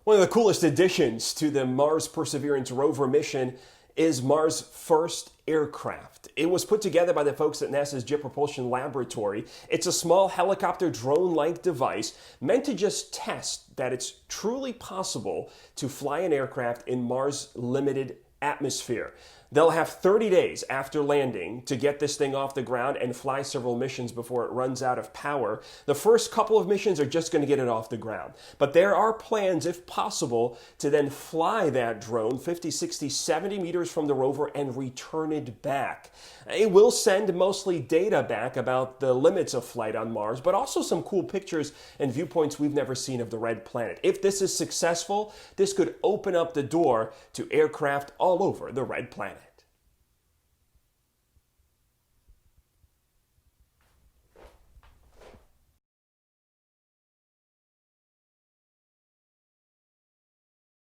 One of the coolest additions to the Mars Perseverance Rover mission is Mars' first aircraft. It was put together by the folks at NASA's Jet Propulsion Laboratory. It's a small helicopter drone-like device meant to just test that it's truly possible to fly an aircraft in Mars' limited atmosphere. They'll have 30 days after landing to get this thing off the ground and fly several missions before it runs out of power. The first couple of missions are just going to get it off the ground. But there are plans, if possible, to then fly that drone 50, 60, 70 meters from the rover and return it back. It will send mostly data back about the limits of flight on Mars, but also some cool pictures and viewpoints we've never seen of the red planet. If this is successful, this could open up the door to aircraft all over the red planet.